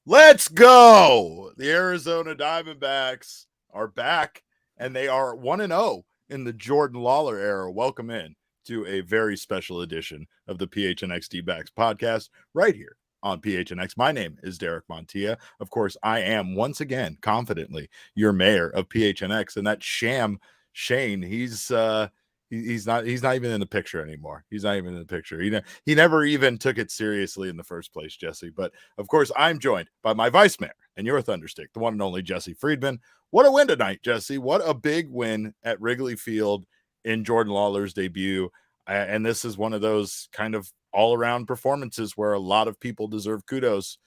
Let's go. The Arizona Diamondbacks are back, and they are 1-0 in the Jordan Lawlar era. Welcome in to a very special edition of the PHNX D-backs podcast right here on PHNX. My name is Derek Montilla. Of course, I am once again confidently your mayor of PHNX, and that sham Shane, he's not even in the picture anymore. He's not even in the picture. He never even took it seriously in the first place, Jesse. But of course, I'm joined by my vice mayor and your thunderstick, the one and only Jesse Friedman. What a win tonight, Jesse. What a big win at Wrigley Field in Jordan Lawlar's debut. And this is one of those kind of all-around performances where a lot of people deserve kudos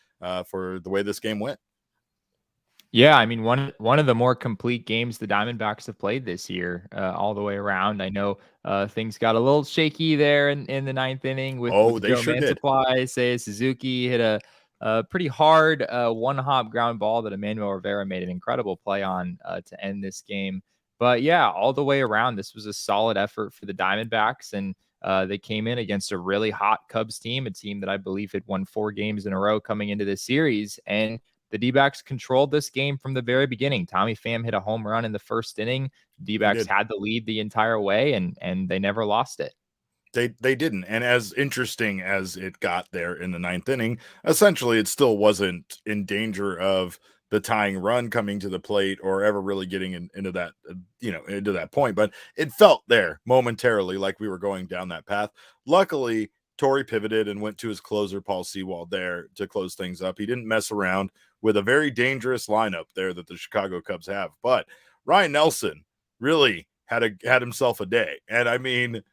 for the way this game went. Yeah, I mean, one of the more complete games the Diamondbacks have played this year, all the way around. I know things got a little shaky there in the ninth inning with they Joe sure did. Seiya Suzuki hit a pretty hard one-hop ground ball that Emmanuel Rivera made an incredible play on to end this game. But yeah, all the way around, this was a solid effort for the Diamondbacks, and they came in against a really hot Cubs team, a team that I believe had won 4 games in a row coming into this series, and the D-backs controlled this game from the very beginning. Tommy Pham hit a home run in the first inning. D-backs had the lead the entire way, and they never lost it. They didn't. And as interesting as it got there in the ninth inning, essentially it still wasn't in danger of the tying run coming to the plate or ever really getting into that, into that point. But it felt there momentarily like we were going down that path. Luckily, Torrey pivoted and went to his closer, Paul Sewald, there to close things up. He didn't mess around with a very dangerous lineup there that the Chicago Cubs have. But Ryne Nelson really had himself a day. And I mean,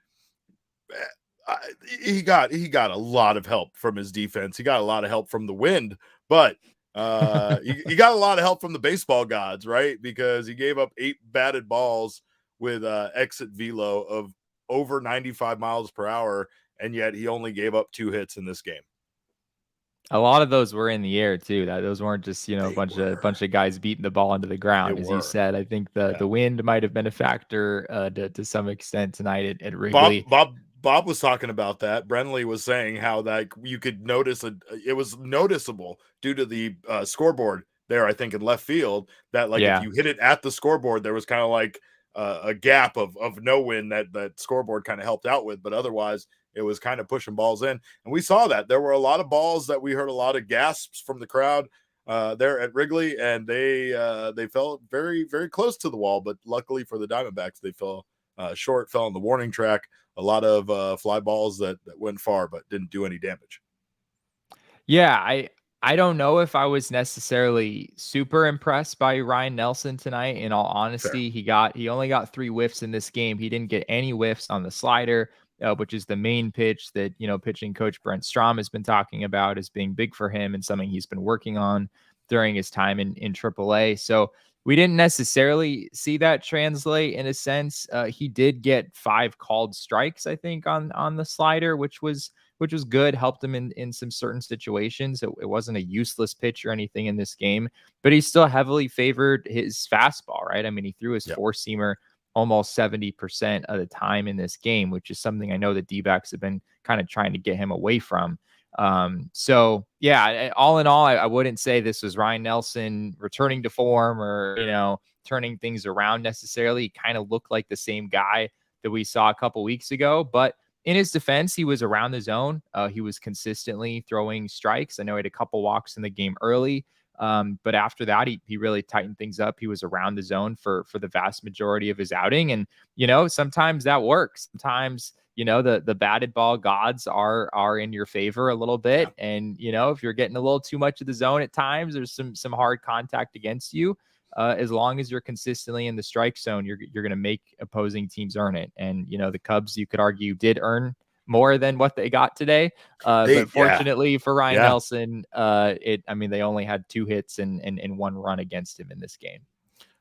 he got a lot of help from his defense. He got a lot of help from the wind, but he got a lot of help from the baseball gods, right? Because he gave up 8 batted balls with exit velo of over 95 miles per hour. And yet he only gave up 2 hits in this game. A lot of those were in the air too. Those weren't just, a bunch of guys beating the ball into the ground. As you said, I think the wind might have been a factor to some extent tonight at Wrigley. Bob was talking about that. Brenly was saying how that you could notice it was noticeable due to the scoreboard there, I think in left field, that if you hit it at the scoreboard, there was kind of like a gap of no wind that scoreboard kind of helped out with, but otherwise it was kind of pushing balls in. And we saw that there were a lot of balls that we heard a lot of gasps from the crowd there at Wrigley, and they fell very, very close to the wall. But luckily for the Diamondbacks, they fell short, fell on the warning track. A lot of fly balls that went far, but didn't do any damage. Yeah, I don't know if I was necessarily super impressed by Ryne Nelson tonight. In all honesty, Fair. he only got 3 whiffs in this game. He didn't get any whiffs on the slider, which is the main pitch that, pitching coach Brent Strom has been talking about as being big for him and something he's been working on during his time in AAA. So we didn't necessarily see that translate in a sense. He did get 5 called strikes, I think, on the slider, which was good, helped him in some certain situations. It wasn't a useless pitch or anything in this game, but he still heavily favored his fastball, right? I mean, he threw his 4-seamer almost 70% of the time in this game, which is something I know the D-backs have been kind of trying to get him away from. So yeah, all in all, I wouldn't say this was Ryne Nelson returning to form or, turning things around necessarily. He kind of looked like the same guy that we saw a couple weeks ago, but in his defense, he was around the zone. He was consistently throwing strikes. I know he had a couple walks in the game early, but after that, he really tightened things up. He was around the zone for the vast majority of his outing, and sometimes that works. Sometimes the batted ball gods are in your favor a little bit, and if you're getting a little too much of the zone at times, there's some hard contact against you. As long as you're consistently in the strike zone, you're going to make opposing teams earn it. And, the Cubs, you could argue, did earn more than what they got today. But fortunately for Ryne Nelson, they only had 2 hits and 1 run against him in this game.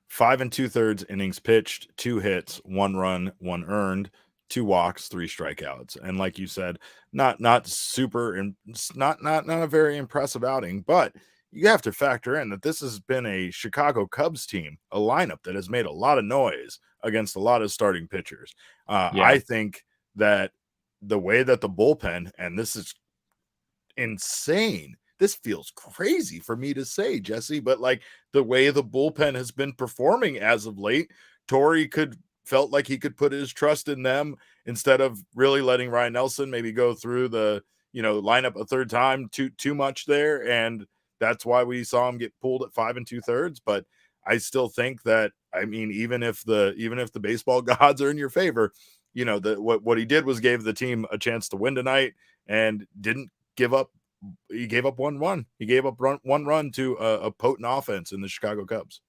5 2/3 innings pitched, 2 hits, 1 run, 1 earned, 2 walks, 3 strikeouts. And like you said, not super and not a very impressive outing, but you have to factor in that this has been a Chicago Cubs team, a lineup that has made a lot of noise against a lot of starting pitchers. I think that the way that the bullpen, and this is insane, this feels crazy for me to say, Jesse, but like the way the bullpen has been performing as of late, Torey felt like he could put his trust in them instead of really letting Ryne Nelson maybe go through the lineup a third time too much there, and that's why we saw him get pulled at 5 2/3. But I still think that, even if the baseball gods are in your favor, what he did was gave the team a chance to win tonight and didn't give up. He gave up 1 run. He gave up 1 run to a potent offense in the Chicago Cubs.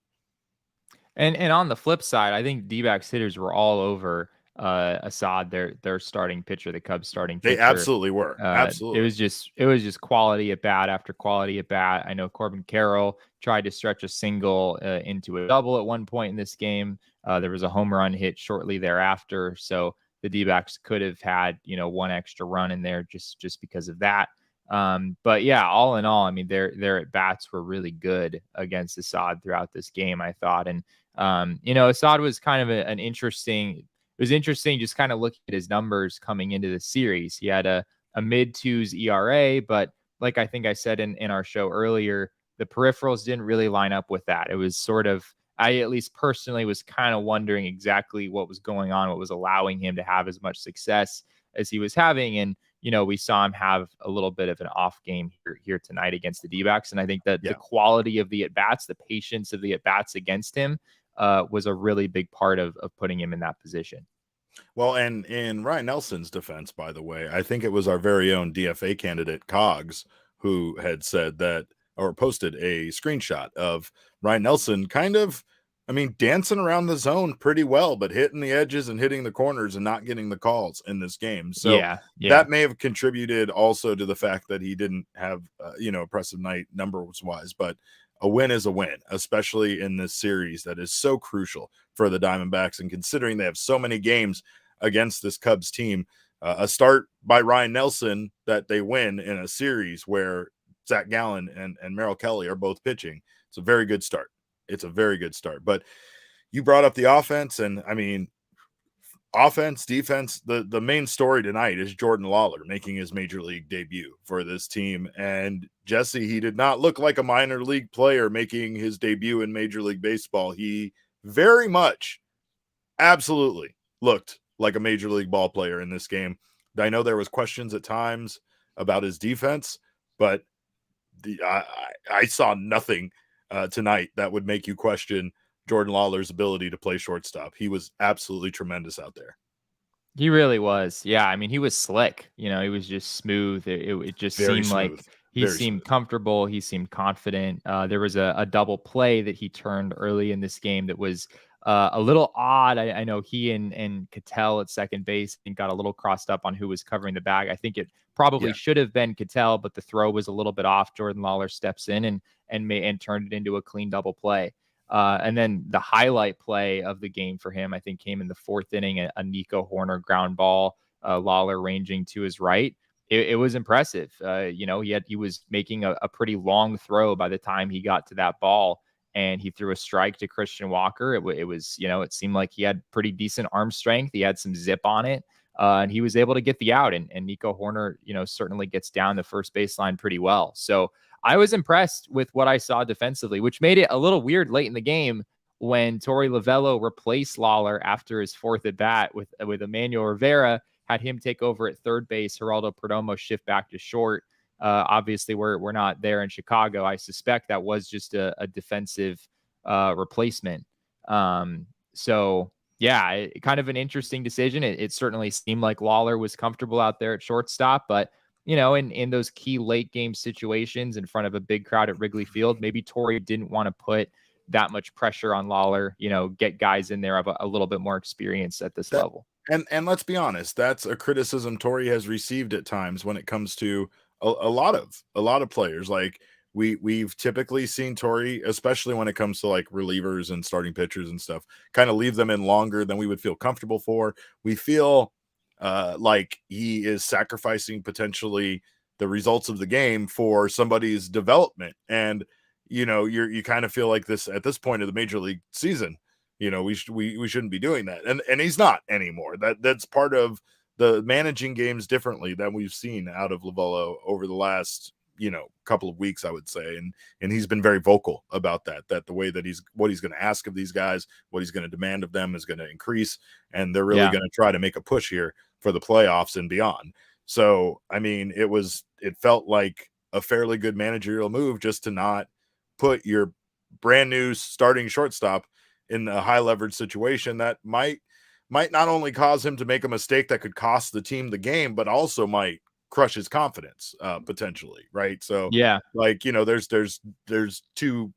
And on the flip side, I think D-backs hitters were all over Assad, their starting pitcher, the Cubs starting pitcher. They absolutely were. Absolutely. It was just quality at bat after quality at bat. I know Corbin Carroll tried to stretch a single into a double at one point in this game. There was a home run hit shortly thereafter. So the D-backs could have had, 1 extra run in there just because of that. But yeah, all in all, their at bats were really good against Assad throughout this game, I thought. And, Assad was kind of an interesting. It was interesting just kind of looking at his numbers coming into the series. He had a mid-2s ERA, but like I think I said in our show earlier, the peripherals didn't really line up with that. It was sort of, I at least personally was kind of wondering exactly what was going on, what was allowing him to have as much success as he was having. And, we saw him have a little bit of an off game here tonight against the D-backs. And I think that the quality of the at-bats, the patience of the at-bats against him, was a really big part of putting him in that position. Well, and in Ryne Nelson's defense, by the way, I think it was our very own DFA candidate Cogs who had said that, or posted a screenshot of Ryne Nelson kind of, dancing around the zone pretty well, but hitting the edges and hitting the corners and not getting the calls in this game. So that may have contributed also to the fact that he didn't have, impressive night numbers wise, but a win is a win, especially in this series that is so crucial for the Diamondbacks. And considering they have so many games against this Cubs team, a start by Ryne Nelson that they win in a series where Zach Gallen and Merrill Kelly are both pitching, it's a very good start. It's a very good start. But you brought up the offense, and offense, defense, the main story tonight is Jordan Lawlar making his major league debut for this team. And Jesse, he did not look like a minor league player making his debut in Major League Baseball. He very much, absolutely looked like a major league ball player in this game. I know there was questions at times about his defense, but I saw nothing tonight that would make you question Jordan Lawlar's ability to play shortstop. He was absolutely tremendous out there. He really was. Yeah. He was slick. He was just smooth. It just Very seemed smooth. like he seemed comfortable. He seemed confident. There was a double play that he turned early in this game that was a little odd. I know he and Cattell at second base got a little crossed up on who was covering the bag. I think it probably should have been Cattell, but the throw was a little bit off. Jordan Lawlar steps in and turned it into a clean double play. And then the highlight play of the game for him, I think, came in the 4th inning, a Nico Horner ground ball, Lawlar ranging to his right. It was impressive. He was making a pretty long throw by the time he got to that ball, and he threw a strike to Christian Walker. It was, it seemed like he had pretty decent arm strength. He had some zip on it, and he was able to get the out. And Nico Horner, certainly gets down the first baseline pretty well. So I was impressed with what I saw defensively, which made it a little weird late in the game when Torey Lovullo replaced Lawlar after his 4th at bat with Emmanuel Rivera. had him take over at third base, Geraldo Perdomo shift back to short. Obviously, we're not there in Chicago. I suspect that was just a defensive replacement. So yeah, kind of an interesting decision. It certainly seemed like Lawlar was comfortable out there at shortstop, but in those key late game situations in front of a big crowd at Wrigley Field, maybe Torey didn't want to put that much pressure on Lawlar, get guys in there of a little bit more experience at this level. And let's be honest, that's a criticism Torey has received at times when it comes to a lot of players. Like we've typically seen Torey, especially when it comes to like relievers and starting pitchers and stuff, kind of leave them in longer than we would feel comfortable for. We feel like he is sacrificing potentially the results of the game for somebody's development. And you kind of feel like this at this point of the major league season, we shouldn't be doing that. And he's not anymore. That's part of the managing games differently than we've seen out of Lovullo over the last, couple of weeks, I would say. And he's been very vocal about that the way that what he's going to ask of these guys, what he's going to demand of them is going to increase. And they're really going to try to make a push here for the playoffs and beyond. So, I mean, it felt like a fairly good managerial move just to not put your brand new starting shortstop in a high leverage situation that might not only cause him to make a mistake that could cost the team the game, but also might crush his confidence potentially. Right. So yeah, like, there's two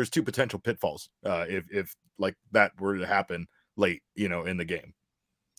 potential pitfalls if like that were to happen late, in the game.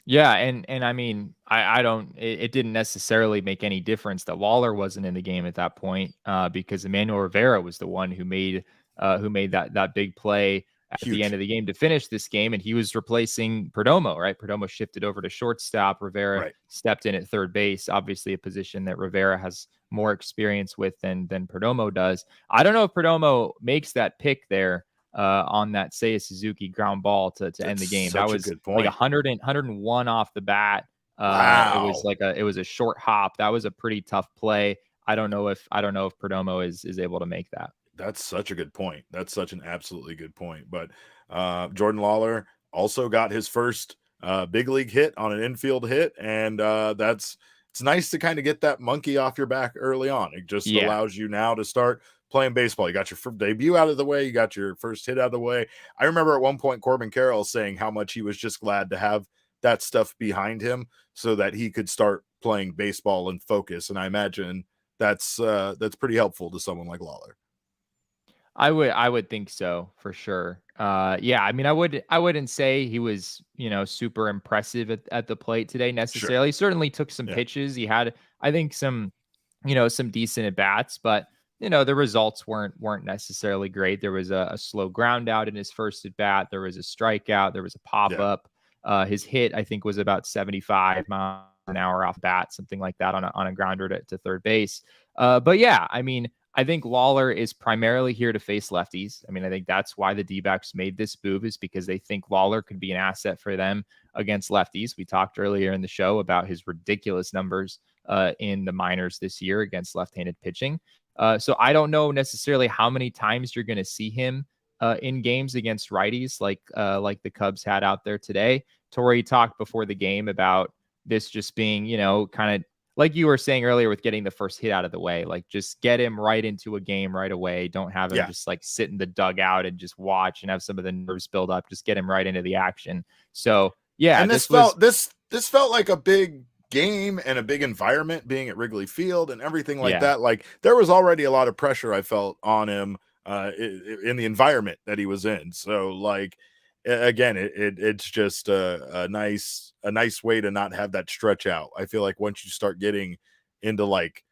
Yeah, and I mean, I don't. It didn't necessarily make any difference that Lawlar wasn't in the game at that point, because Emmanuel Rivera was the one who made that big play at the end of the game to finish this game, and he was replacing Perdomo. Right, Perdomo shifted over to shortstop. Rivera stepped in at third base. Obviously, a position that Rivera has more experience with than Perdomo does. I don't know if Perdomo makes that pick there on that Seiya Suzuki ground ball to end the game. That was like 101 off the bat. Wow. It was a short hop. That was a pretty tough play. I don't know if Perdomo is able to make that. That's such a good point. That's such an absolutely good point. But Jordan Lawlar also got his first big league hit on an infield hit. And it's nice to kind of get that monkey off your back early on. It just allows you now to start playing baseball. You got your debut out of the way. You got your first hit out of the way. I remember at one point Corbin Carroll saying how much he was just glad to have that stuff behind him so that he could start playing baseball and focus. And I imagine that's pretty helpful to someone like Lawlar. I would think so for sure. Yeah, I mean, I wouldn't say he was, super impressive at the plate today necessarily. He certainly took some pitches. He had, I think, some decent at bats, but the results weren't necessarily great. There was a slow ground out in his first at bat. There was a strikeout. There was a pop up. His hit, I think, was about 75 miles an hour off bat, something like that on a grounder to third base. But yeah, I mean, I think Lawlar is primarily here to face lefties. I mean, I think that's why the D-backs made this move, is because they think Lawlar could be an asset for them against lefties. We talked earlier in the show about his ridiculous numbers in the minors this year against left-handed pitching. So I don't know necessarily how many times you're going to see him in games against righties like the Cubs had out there today. Torey talked before the game about this just being, kind of like you were saying earlier with getting the first hit out of the way, like just get him right into a game right away. Don't have him just like sit in the dugout and just watch and have some of the nerves build up. Just get him right into the action. So yeah, and this felt like a big game and a big environment being at Wrigley Field and everything like that. Like there was already a lot of pressure I felt on him in the environment that he was in. So like, again, it's just a nice way to not have that stretch out. I feel like once you start getting into like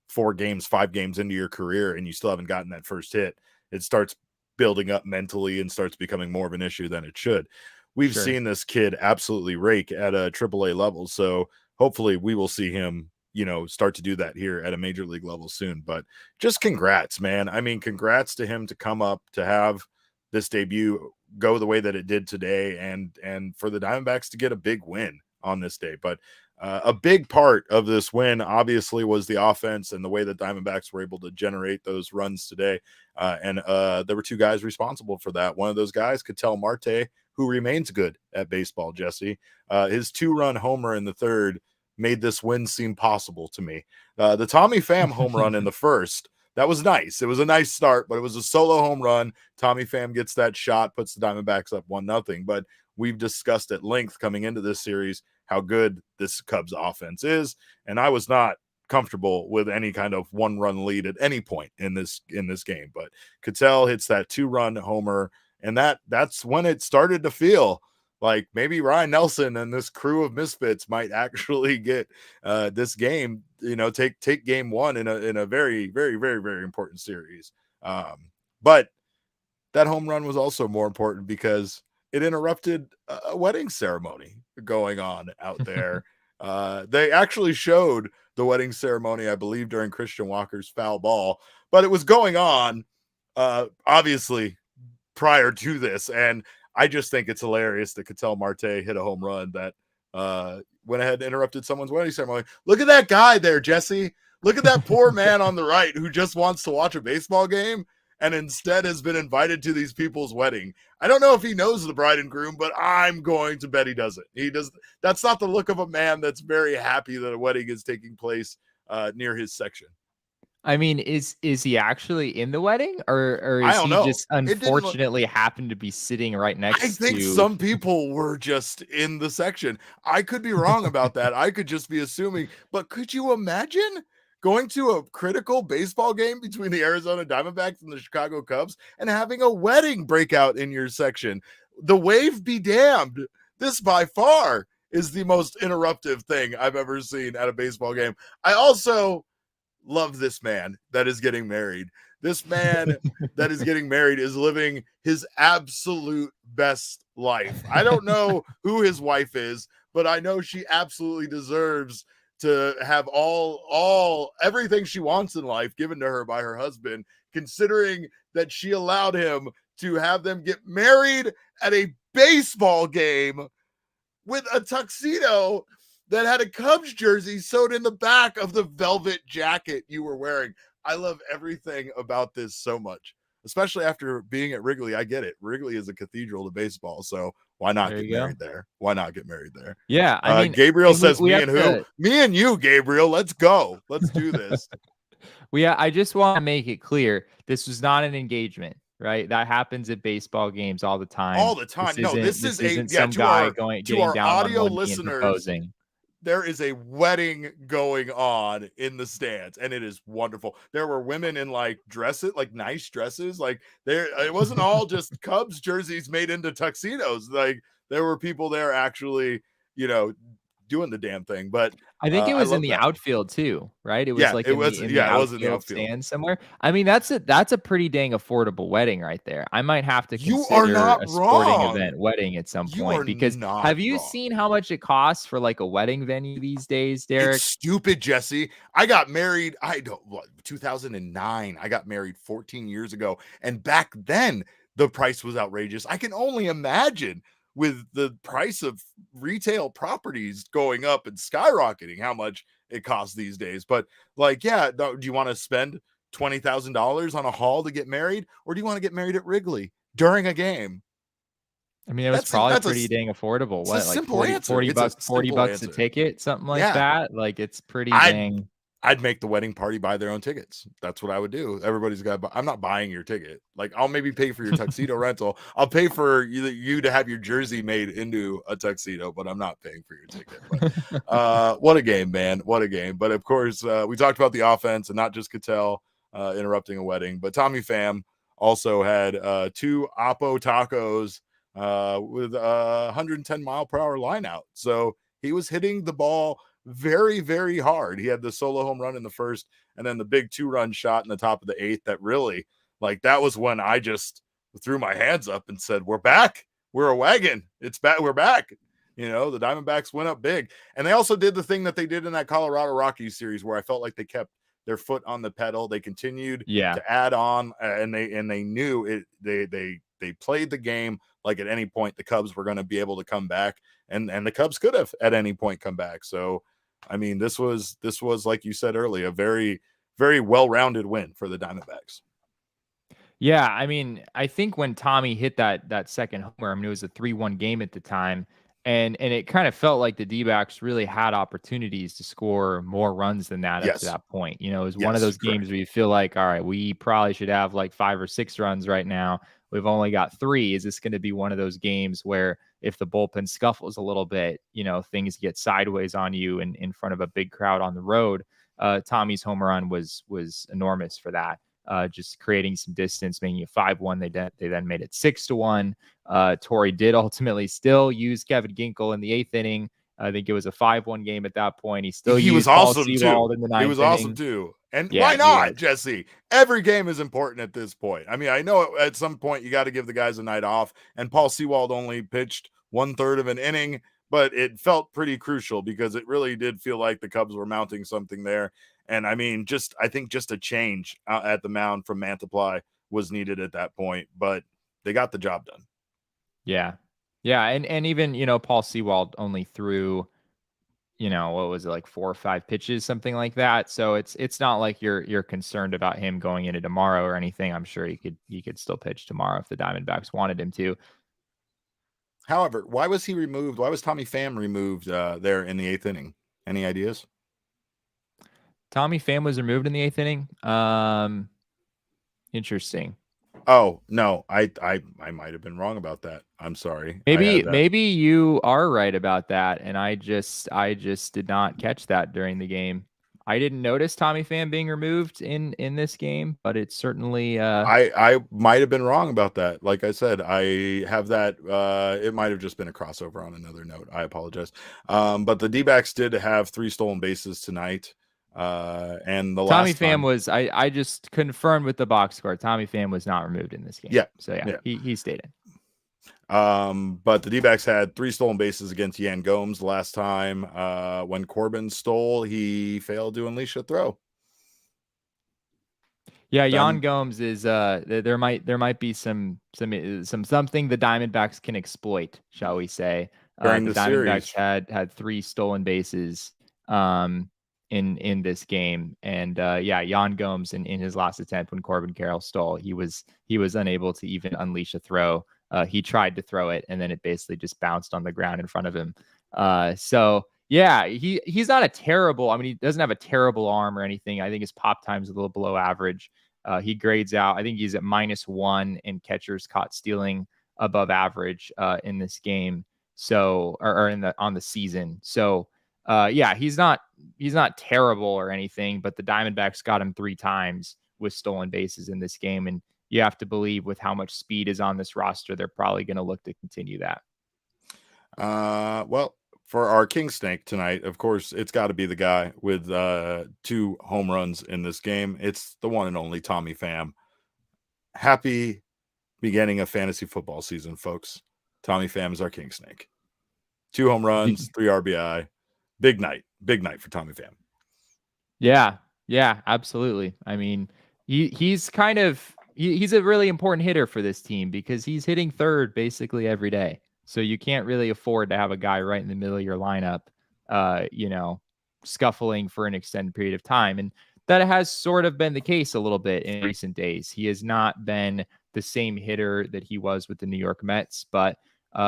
4 games, 5 games into your career and you still haven't gotten that first hit, it starts building up mentally and starts becoming more of an issue than it should. We've seen this kid absolutely rake at a AAA level. So hopefully we will see him, start to do that here at a major league level soon. But just congrats, man. I mean, congrats to him to come up, to have this debut go the way that it did today, and for the Diamondbacks to get a big win on this day. But a big part of this win obviously was the offense and the way that Diamondbacks were able to generate those runs today. And there were 2 guys responsible for that. One of those guys, Ketel Marte, who remains good at baseball, Jesse. His 2-run homer in the third made this win seem possible to me. The Tommy Pham home run in the first, that was nice. It was a nice start, but it was a solo home run. Tommy Pham gets that shot, puts the Diamondbacks up 1-0. But we've discussed at length coming into this series how good this Cubs offense is, and I was not comfortable with any kind of 1-run lead at any point in this game. But Ketel hits that 2-run homer, and that's when it started to feel like maybe Ryne Nelson and this crew of misfits might actually get this game, take game one in a very, very, very, very important series. But that home run was also more important because it interrupted a wedding ceremony going on out there. They actually showed the wedding ceremony, I believe, during Christian Walker's foul ball, but it was going on, obviously, prior to this. And I just think it's hilarious that Ketel Marte hit a home run that went ahead and interrupted someone's wedding ceremony. Look at that guy there, Jesse. Look at that poor man on the right who just wants to watch a baseball game and instead has been invited to these people's wedding. I don't know if he knows the bride and groom, but I'm going to bet he doesn't. He does. That's not the look of a man that's very happy that a wedding is taking place near his section. I mean, is he actually in the wedding, or is he just unfortunately happened to be sitting right next to? I think some people were just in the section. I could be wrong about that. I could just be assuming, but could you imagine going to a critical baseball game between the Arizona Diamondbacks and the Chicago Cubs and having a wedding break out in your section? The wave be damned. This by far is the most interruptive thing I've ever seen at a baseball game. I also love this man that is getting married. This man that is getting married is living his absolute best life. I don't know who his wife is, but I know she absolutely deserves to have everything she wants in life given to her by her husband, considering that she allowed him to have them get married at a baseball game with a tuxedo that had a Cubs jersey sewed in the back of the velvet jacket you were wearing. I love everything about this so much, especially after being at Wrigley. I get it. Wrigley is a cathedral to baseball, so why not get married there? Why not get married there? Yeah, I mean, Gabriel says, me and who? Me and you, Gabriel. Let's go. Let's do this. I just want to make it clear, this was not an engagement, right? That happens at baseball games all the time. All the time. This isn't some guy to our audio listeners. There is a wedding going on in the stands, and it is wonderful. There were women in like dresses, like nice dresses. Like it wasn't all just Cubs jerseys made into tuxedos. Like there were people there actually, doing the damn thing. But I think it was in the outfield too, right? It was in the outfield stand somewhere. I mean, that's a pretty dang affordable wedding right there. I might have to consider a sporting event wedding at some point, because have you seen how much it costs for like a wedding venue these days, Derek? It's stupid, Jesse. I got married 2009. I got married 14 years ago, and back then the price was outrageous. I can only imagine with the price of retail properties going up and skyrocketing, how much it costs these days. But do you want to spend $20,000 on a hall to get married, or do you want to get married at Wrigley during a game? I mean, it was probably pretty dang affordable. What, like $40 bucks a ticket, something like that? Like, it's pretty dang. I'd make the wedding party buy their own tickets. That's what I would do. Everybody's got I'm not buying your ticket. Like, I'll maybe pay for your tuxedo rental. I'll pay for you to have your jersey made into a tuxedo, but I'm not paying for your ticket. But, what a game, man. What a game. But of course, we talked about the offense and not just Ketel interrupting a wedding, but Tommy Pham also had 2 Oppo tacos with a 110 mile per hour line out. So he was hitting the ball very, very hard. He had the solo home run in the first, and then the big 2-run shot in the top of the 8th. That really, that was when I just threw my hands up and said, we're back. We're a wagon. It's back. We're back. The Diamondbacks went up big. And they also did the thing that they did in that Colorado Rockies series where I felt like they kept their foot on the pedal. They continued to add on, and they knew it. They played the game like at any point the Cubs were going to be able to come back, and the Cubs could have at any point come back. So, I mean, this was, like you said earlier, a very, very well-rounded win for the Diamondbacks. Yeah, I mean, I think when Tommy hit that second homer, I mean, it was a 3-1 game at the time, and it kind of felt like the D-backs really had opportunities to score more runs than that up to Yes. that point. You know, it was one of Yes. those games Correct. where you feel like, all right, we probably should have like 5 or 6 runs right now. We've only got 3. Is this going to be one of those games where if the bullpen scuffles a little bit, you know, things get sideways on you in front of a big crowd on the road? Tommy's home run was enormous for that. Just creating some distance, making it 5-1. They then made it 6-1. Torrey did ultimately still use Kevin Ginkel in the 8th inning. I think it was a 5-1 game at that point. He still He was used Paul awesome too. Sewald in the He 9th was awesome inning. too. And why Yeah, he not, was. Jesse? Every game is important at this point. I mean, I know at some point you got to give the guys a night off, and Paul Sewald only pitched 1/3 of an inning, but it felt pretty crucial because it really did feel like the Cubs were mounting something there. And I mean, I think just a change at the mound from Mantiply was needed at that point, but they got the job done. Yeah. Yeah. And even, you know, Paul Sewald only threw, you know, what was it, like 4 or 5 pitches, something like that. So it's not like you're concerned about him going into tomorrow or anything. I'm sure he could still pitch tomorrow if the Diamondbacks wanted him to. However, why was he removed? Why was Tommy Pham removed there in the 8th inning? Any ideas? Tommy Pham was removed in the 8th inning. Interesting. Oh no, I might have been wrong about that. I'm sorry. I had that. Maybe you are right about that, and I just did not catch that during the game. I didn't notice Tommy Pham being removed in this game, but it's certainly I might have been wrong about that. Like I said, I have that. It might have just been a crossover on another note. I apologize. But the D-backs did have 3 stolen bases tonight. And the Tommy last Pham time, was I just confirmed with the box score. Tommy Pham was not removed in this game. yeah, So yeah, yeah. he stayed in. But the D-backs had 3 stolen bases against Yan Gomes last time. When Corbin stole, he failed to unleash a throw. Yeah, Yan Gomes is there might be something the Diamondbacks can exploit, shall we say. During The the Diamondbacks series. had 3 stolen bases in this game. And yeah, Yan Gomes in his last attempt when Corbin Carroll stole, he was unable to even unleash a throw. He tried to throw it and then it basically just bounced on the ground in front of him. So yeah, he's not a terrible. I mean, he doesn't have a terrible arm or anything. I think his pop time's a little below average. He grades out. I think he's at -1 in catchers caught stealing, above average in this game. So or in the on the season. So yeah, he's not terrible or anything, but the Diamondbacks got him 3 times with stolen bases in this game, and you have to believe with how much speed is on this roster, they're probably going to look to continue that. Well, for our King Snake tonight, of course, it's got to be the guy with 2 home runs in this game. It's the one and only Tommy Pham. Happy beginning of fantasy football season, folks. Tommy Pham is our King Snake. 2 home runs, 3 RBI. Big night for Tommy Pham. Yeah, absolutely. I mean, he's kind of he's a really important hitter for this team because he's hitting third basically every day. So you can't really afford to have a guy right in the middle of your lineup, you know, scuffling for an extended period of time. And that has sort of been the case a little bit in recent days. He has not been the same hitter that he was with the New York Mets, but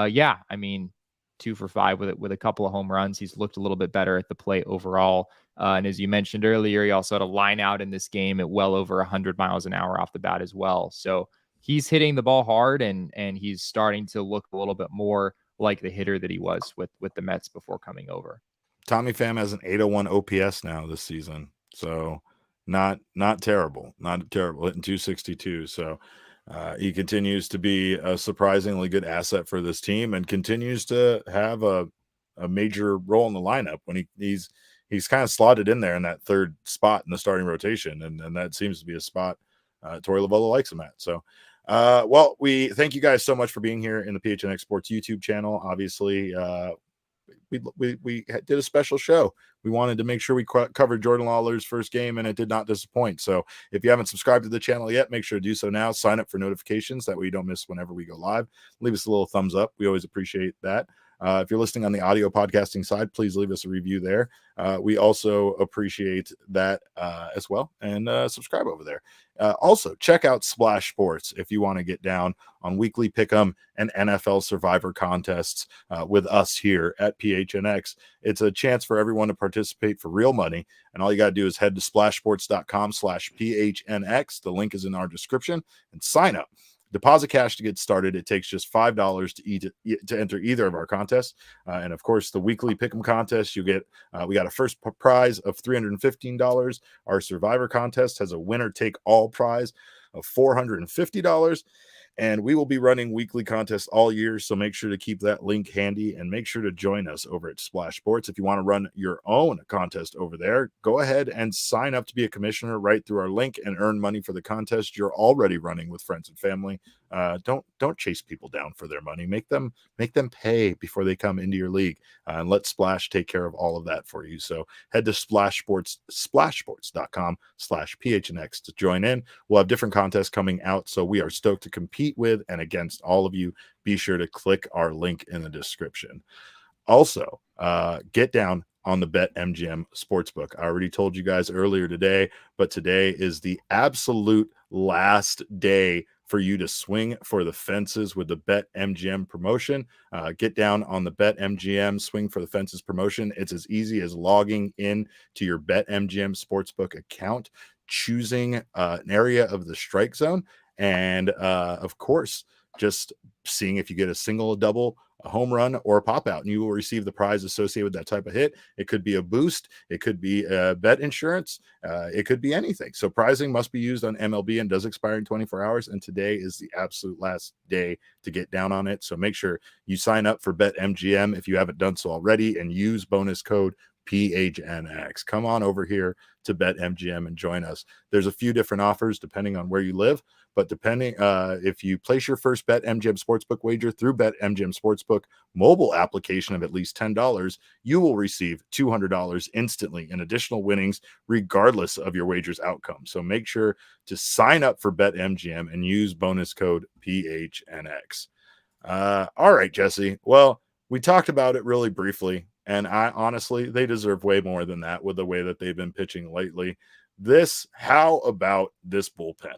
yeah, I mean, 2 for 5 with a couple of home runs. He's looked a little bit better at the plate overall. And as you mentioned earlier, he also had a line out in this game at well over 100 miles an hour off the bat as well. So he's hitting the ball hard, and he's starting to look a little bit more like the hitter that he was with the Mets before coming over. Tommy Pham has an 801 OPS now this season. So not terrible. Not terrible. Hitting 262. So he continues to be a surprisingly good asset for this team and continues to have a major role in the lineup when he's kind of slotted in there in that 3rd spot in the starting rotation. And that seems to be a spot Torey Lovullo likes him at. So, well, we thank you guys so much for being here in the PHNX Sports YouTube channel. Obviously, we did a special show. We wanted to make sure we covered Jordan Lawlar's first game, and it did not disappoint. So if you haven't subscribed to the channel yet, make sure to do so now. Sign up for notifications. That way you don't miss whenever we go live. Leave us a little thumbs up. We always appreciate that. If you're listening on the audio podcasting side, please leave us a review there. We also appreciate that as well, and subscribe over there. Also, check out Splash Sports if you want to get down on weekly pick'em and NFL Survivor contests with us here at PHNX. It's a chance for everyone to participate for real money, and all you got to do is head to splashsports.com/PHNX. The link is in our description, and sign up. Deposit cash to get started. It takes just $5 to enter either of our contests. And of course, the weekly pick'em contest, you get, we got a first prize of $315. Our Survivor contest has a winner take all prize of $450. And we will be running weekly contests all year, so make sure to keep that link handy and make sure to join us over at Splash Sports. If you want to run your own contest over there, go ahead and sign up to be a commissioner right through our link and earn money for the contest you're already running with friends and family. Don't chase people down for their money. Make them pay before they come into your league, and let Splash take care of all of that for you. So head to splashsports.com/PHNX to join in. We'll have different contests coming out, so we are stoked to compete with and against all of you. Be sure to click our link in the description. Also, get down on the BetMGM Sportsbook. I already told you guys earlier today, but today is the absolute last day for you to swing for the fences with the BetMGM promotion. Get down on the BetMGM Swing for the Fences promotion. It's as easy as logging in to your BetMGM Sportsbook account, choosing an area of the strike zone, and of course, just seeing if you get a single, a double, a home run, or a pop out, and you will receive the prize associated with that type of hit. It could be a boost, it could be bet insurance, it could be anything. So prizing must be used on MLB and does expire in 24 hours. And today is the absolute last day to get down on it. So make sure you sign up for BetMGM if you haven't done so already, and use bonus code PHNX. Come on over here to BetMGM and join us. There's a few different offers depending on where you live, but depending if you place your first BetMGM Sportsbook wager through BetMGM Sportsbook mobile application of at least $10, you will receive $200 instantly in additional winnings regardless of your wager's outcome. So make sure to sign up for BetMGM and use bonus code PHNX. All right, Jesse. Well, we talked about it really briefly, and I honestly, they deserve way more than that with the way that they've been pitching lately. How about this bullpen?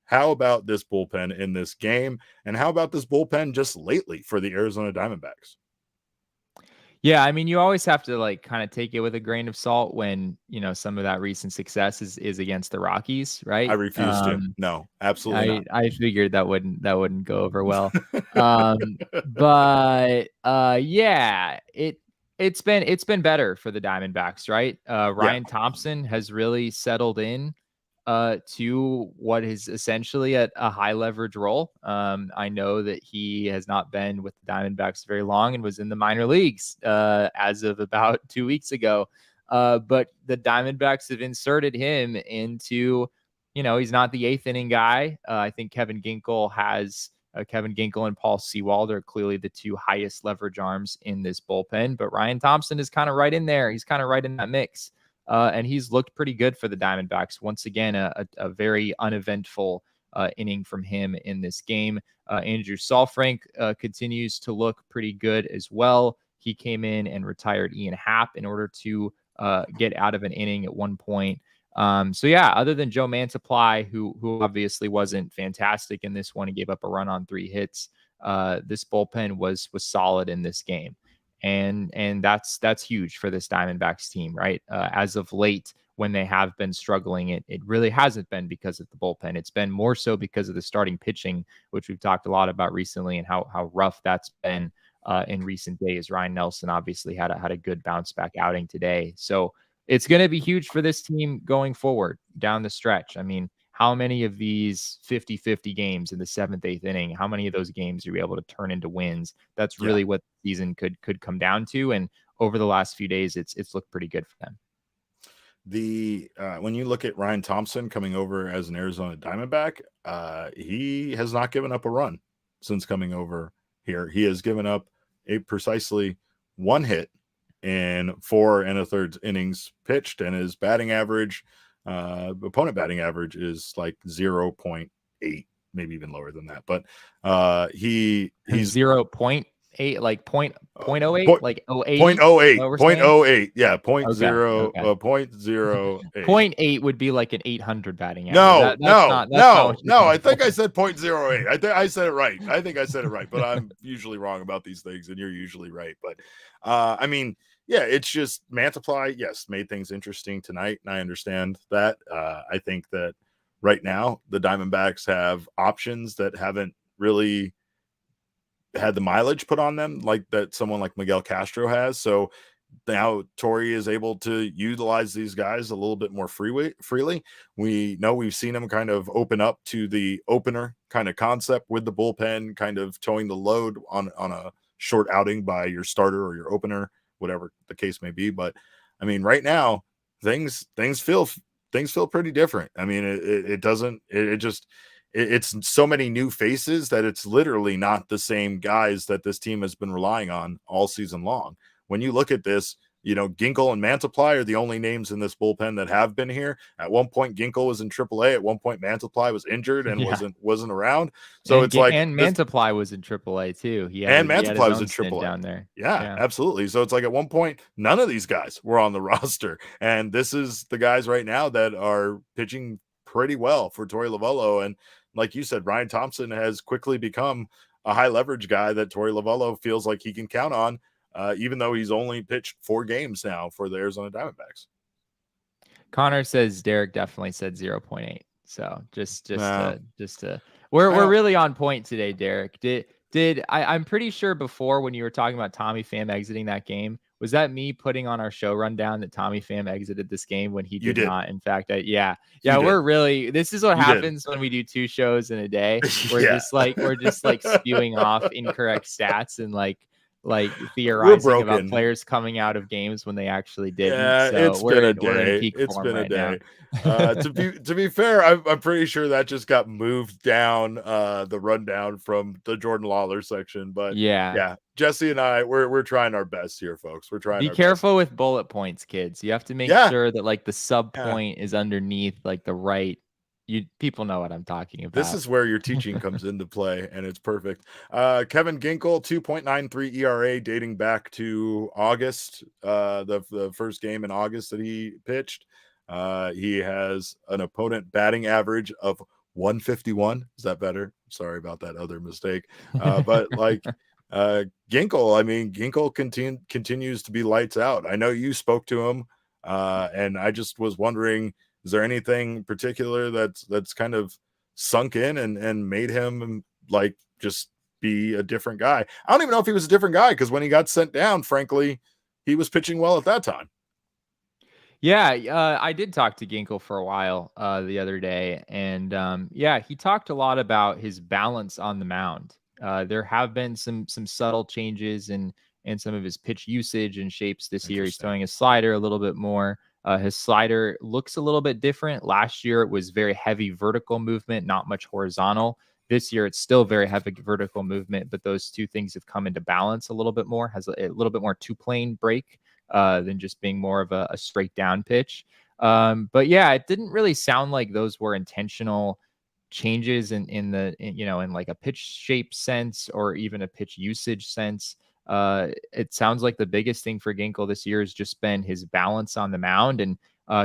How about this bullpen in this game? And how about this bullpen just lately for the Arizona Diamondbacks? Yeah, I mean, you always have to like kind of take it with a grain of salt when, some of that recent success is against the Rockies, right? I refuse to. No, absolutely not. I figured that wouldn't go over well. But yeah, it's been better for the Diamondbacks, right? Ryan Thompson has really settled in to what is essentially a high leverage role. I know that he has not been with the Diamondbacks very long and was in the minor leagues as of about 2 weeks ago. But the Diamondbacks have inserted him into, he's not the eighth inning guy. I think Kevin Ginkel and Paul Sewald are clearly the two highest leverage arms in this bullpen, but Ryan Thompson is kind of right in there. He's kind of right in that mix. And he's looked pretty good for the Diamondbacks. Once again, a very uneventful inning from him in this game. Andrew Saalfrank continues to look pretty good as well. He came in and retired Ian Happ in order to get out of an inning at one point. So yeah, other than Joe Mantiply, who obviously wasn't fantastic in this one, he gave up a run on 3 hits. This bullpen was solid in this game. And that's huge for this Diamondbacks team, right? As of late, when they have been struggling, it really hasn't been because of the bullpen. It's been more so because of the starting pitching, which we've talked a lot about recently, and how rough that's been in recent days. Ryne Nelson obviously had a good bounce back outing today, so it's going to be huge for this team going forward down the stretch. I mean, how many of these 50-50 games in the 7th, 8th inning, how many of those games are you able to turn into wins? That's really what the season could come down to. And over the last few days, it's looked pretty good for them. When you look at Ryan Thompson coming over as an Arizona Diamondback, he has not given up a run since coming over here. He has given up precisely 1 hit in 4 1/3 innings pitched, and his batting average, opponent batting average, is like 0.8, maybe even lower than that. But he's 0.8. 0.8, like point Uh, 0.08, point, like point 080. oh Is that eight, what we're point saying? oh eight, yeah, point Okay. zero, Okay. 0.08. Point 0.8 would be like an 800 batting average. No, That's no, not no, what you're no. I going think I for. said 0.08. I think I said it right. I think I said it right, but I'm usually wrong about these things, and you're usually right. But I mean, yeah, it's just Mantiply, yes, made things interesting tonight, and I understand that. I think that right now the Diamondbacks have options that haven't really had the mileage put on them like that someone like Miguel Castro has. So now Torrey is able to utilize these guys a little bit more freely. We know we've seen him kind of open up to the opener kind of concept with the bullpen, kind of towing the load on a short outing by your starter or your opener, whatever the case may be. But I mean, right now things feel pretty different. I mean, it doesn't. It just it's so many new faces that it's literally not the same guys that this team has been relying on all season long. When you look at this, you know, Ginkel and Mantiply are the only names in this bullpen that have been here. At one point, Ginkel was in AAA. At one point, Mantiply was injured and Yeah. wasn't around. So it's like And this, Mantiply was in AAA too. and He had his Mantiply was own in stint AAA. down there. Yeah, Yeah. absolutely. So it's like at one point, none of these guys were on the roster, and this is the guys right now that are pitching pretty well for Torey Lovullo. And like you said, Ryan Thompson has quickly become a high leverage guy that Torey Lovullo feels like he can count on, even though he's only pitched 4 games now for the Arizona Diamondbacks. Connor says Derek definitely said 0.8. So just No. to we're Well, really on point today, Derek. I'm pretty sure before when you were talking about Tommy Pham exiting that game, was that me putting on our show rundown that Tommy Pham exited this game when he you did did. not? In fact, yeah, You did. we're really, this is what You did. happens when we do 2 shows in a day. Yeah. We're just like spewing off incorrect stats and like We're theorizing about broken. players coming out of games when they actually didn't. Yeah, So it's been a we're in day. peak It's form been a right now. day. To be fair, I'm pretty sure that just got moved down the rundown from the Jordan Lawlar section. But Yeah. yeah, Jesse and I, we're trying our best here, folks. We're trying Be our best. careful with bullet points, kids. You have to make Yeah, sure that like the sub yeah. point is underneath like the right. People know what I'm talking This about. is where your teaching comes into play, and it's perfect. Kevin Ginkel, 2.93 ERA dating back to August, the first game in August that he pitched. He has an opponent batting average of 151. Is that better? Sorry about that other mistake. But like Ginkel, I mean, Ginkel continues to be lights out. I know you spoke to him, and I just was wondering, is there anything particular that's kind of sunk in and made him like just be a different guy? I don't even know if he was a different guy because when he got sent down, frankly, he was pitching well at that time. Yeah, I did talk to Ginkel for a while the other day, and yeah, he talked a lot about his balance on the mound. There have been some subtle changes in some of his pitch usage and shapes this year. He's throwing his slider a little bit more. His slider looks a little bit different. Last year it was very heavy vertical movement, not much horizontal. This year it's still very heavy vertical movement, but those two things have come into balance a little bit more. Has a little bit more 2-plane break than just being more of a straight down pitch. But yeah, it didn't really sound like those were intentional changes in like a pitch shape sense or even a pitch usage sense. It sounds like the biggest thing for Ginkel this year has just been his balance on the mound. And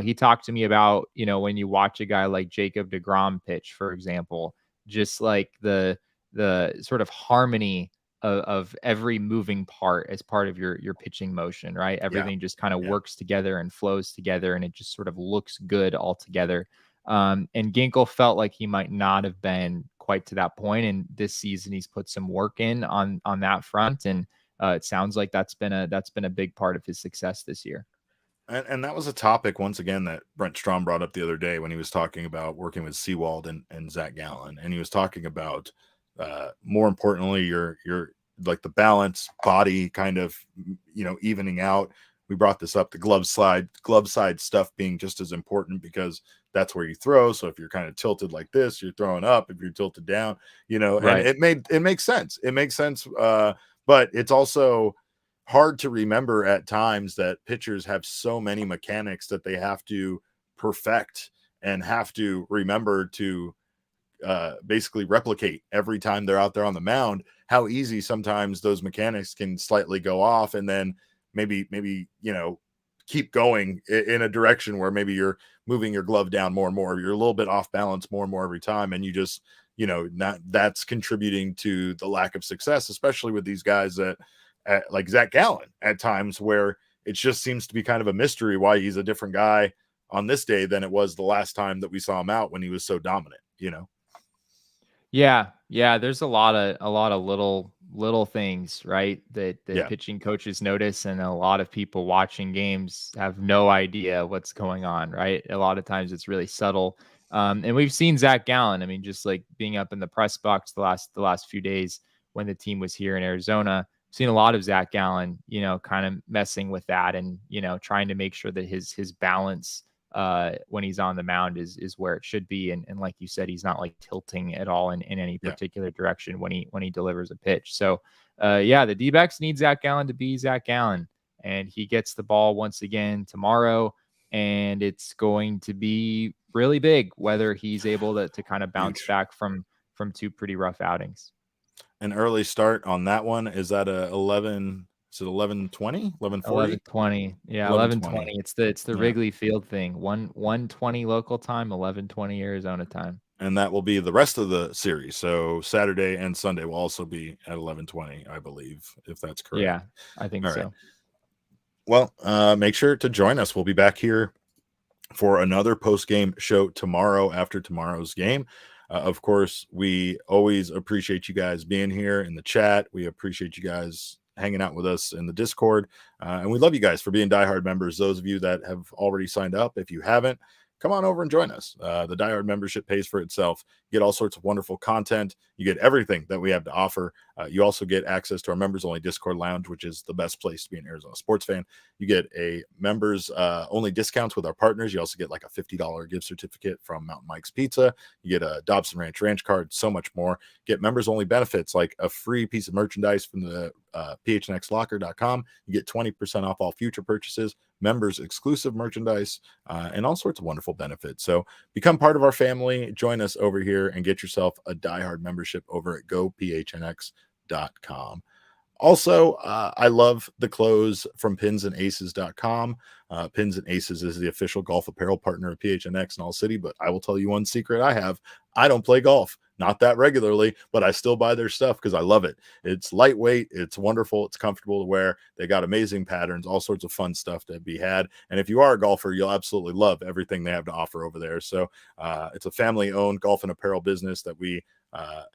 he talked to me about, when you watch a guy like Jacob deGrom pitch, for example, just like the sort of harmony of every moving part as part of your pitching motion, right? Everything just kind of works together and flows together, and it just sort of looks good all together. And Ginkel felt like he might not have been quite to that point, and this season he's put some work in on that front, and it sounds like that's been a big part of his success this year. And that was a topic once again that Brent Strom brought up the other day when he was talking about working with Seawald and Zach Gallen, and he was talking about more importantly your like the balance body kind of evening out. We brought this up, the glove side stuff being just as important because that's where you throw. So if you're kind of tilted like this, you're throwing up. If you're tilted down, Right. and it makes sense. It makes sense. But it's also hard to remember at times that pitchers have so many mechanics that they have to perfect and have to remember to basically replicate every time they're out there on the mound, how easy sometimes those mechanics can slightly go off, and then maybe keep going in a direction where maybe you're moving your glove down more and more, you're a little bit off balance more and more every time, and you just that's contributing to the lack of success, especially with these guys that like Zach Gallen at times, where it just seems to be kind of a mystery why he's a different guy on this day than it was the last time that we saw him out when he was so dominant. Yeah, there's a lot of little things, right? That pitching coaches notice, and a lot of people watching games have no idea what's going on, right? A lot of times it's really subtle. And we've seen Zach Gallen. I mean, just like being up in the press box the last few days when the team was here in Arizona, seen a lot of Zach Gallen, kind of messing with that, and trying to make sure that his balance when he's on the mound is where it should be. And like you said, he's not like tilting at all in any particular direction when he delivers a pitch. So the D-backs need Zach Gallen to be Zach Gallen, and he gets the ball once again tomorrow, and it's going to be really big whether he's able to kind of bounce back from two pretty rough outings. An early start on that one. Is that a 11? Is it 11:20? 11:40? 11:20. Yeah, 11:20. It's the Wrigley Field thing. 1:20 local time, 11:20 Arizona time. And that will be the rest of the series. So Saturday and Sunday will also be at 11:20, I believe, if that's correct. Yeah, I think so. Right. Well, make sure to join us. We'll be back here for another post-game show tomorrow after tomorrow's game. Of course, we always appreciate you guys being here in the chat. We appreciate you guys hanging out with us in the Discord. And we love you guys for being diehard members. Those of you that have already signed up, if you haven't, come on over and join us. The diehard membership pays for itself. You get all sorts of wonderful content. You get everything that we have to offer. You also get access to our members only Discord lounge, which is the best place to be an Arizona sports fan. You get a members only discounts with our partners. You also get like a $50 gift certificate from Mountain Mike's Pizza. You get a Dobson Ranch card, so much more. Get members only benefits like a free piece of merchandise from the PHNXLocker.com. You get 20% off all future purchases, members exclusive merchandise, and all sorts of wonderful benefits. So become part of our family. Join us over here and get yourself a diehard membership over at gophnx.com. Also, I love the clothes from pinsandaces.com. Pins and Aces is the official golf apparel partner of PHNX and ALLCITY, but I will tell you one secret I have. I don't play golf, not that regularly, but I still buy their stuff because I love it. It's lightweight, it's wonderful, it's comfortable to wear. They got amazing patterns, all sorts of fun stuff to be had. And if you are a golfer, you'll absolutely love everything they have to offer over there. So it's a family-owned golf and apparel business that we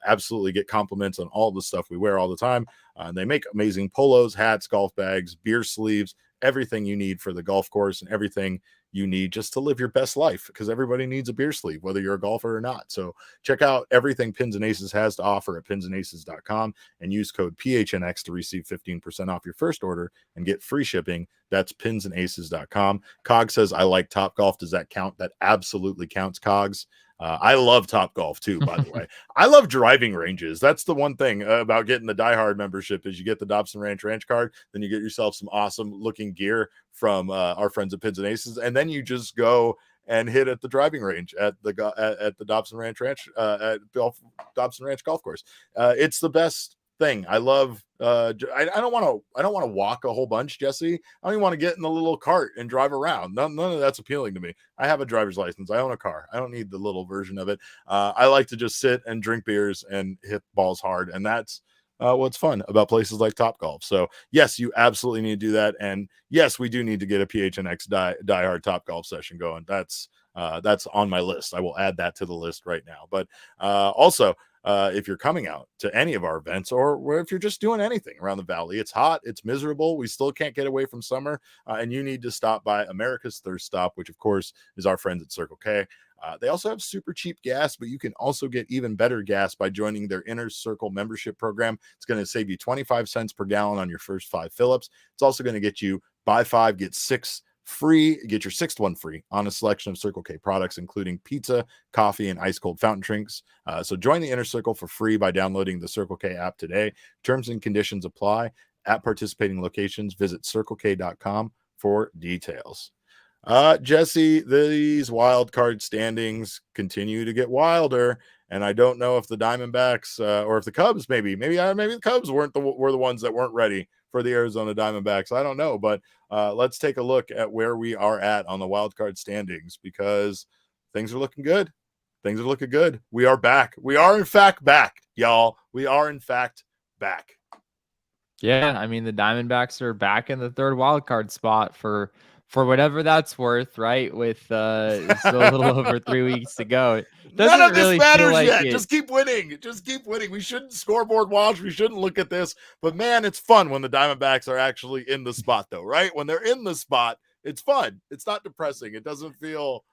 absolutely get compliments on all the stuff we wear all the time. They make amazing polos, hats, golf bags, beer sleeves, everything you need for the golf course and everything you need just to live your best life, because everybody needs a beer sleeve, whether you're a golfer or not. So check out everything Pins and Aces has to offer at pinsandaces.com and use code PHNX to receive 15% off your first order and get free shipping. That's pinsandaces.com. Cog says, I like Topgolf. Does that count? That absolutely counts, Cogs. I love Topgolf too, by the way. I love driving ranges. That's the one thing about getting the diehard membership is you get the Dobson Ranch card, then you get yourself some awesome looking gear from our friends at Pins and Aces, and then you just go and hit at the driving range at the Dobson Ranch at Dobson Ranch Golf Course. It's the best thing. I love I don't want to walk a whole bunch, Jesse. I don't even want to get in the little cart and drive around. None of that's appealing to me. I have a driver's license. I own a car. I don't need the little version of it. I like to just sit and drink beers and hit balls hard, and that's what's fun about places like Topgolf. So yes, you absolutely need to do that, and yes, we do need to get a PHNX diehard Topgolf session going. That's on my list. I will add that to the list right now. But also, if you're coming out to any of our events, or if you're just doing anything around the valley, it's hot, it's miserable, we still can't get away from summer, and you need to stop by America's Thirst Stop, which of course is our friends at Circle K. They also have super cheap gas, but you can also get even better gas by joining their Inner Circle membership program. It's going to save you 25 cents per gallon on your first 5 fill-ups. It's also going to get you buy 5, get 6 free, get your 6th one free on a selection of Circle K products, including pizza, coffee, and ice cold fountain drinks. So join the Inner Circle for free by downloading the Circle K app today. Terms and conditions apply. At participating locations, visit circlek.com for details. Jesse, these wild card standings continue to get wilder, and I don't know if the Diamondbacks or if the Cubs, maybe the Cubs were the ones that weren't ready for the Arizona Diamondbacks. I don't know, but let's take a look at where we are at on the wild card standings, because things are looking good. Things are looking good. We are back. We are in fact back, y'all. We are in fact back. Yeah, I mean, the Diamondbacks are back in the third wild card spot for whatever that's worth, right? With still a little over 3 weeks to go. It None doesn't of this really feel matters like yet. it. Just keep winning. Just keep winning. We shouldn't scoreboard watch. We shouldn't look at this. But man, it's fun when the Diamondbacks are actually in the spot, though, right? When they're in the spot, it's fun. It's not depressing. It doesn't feel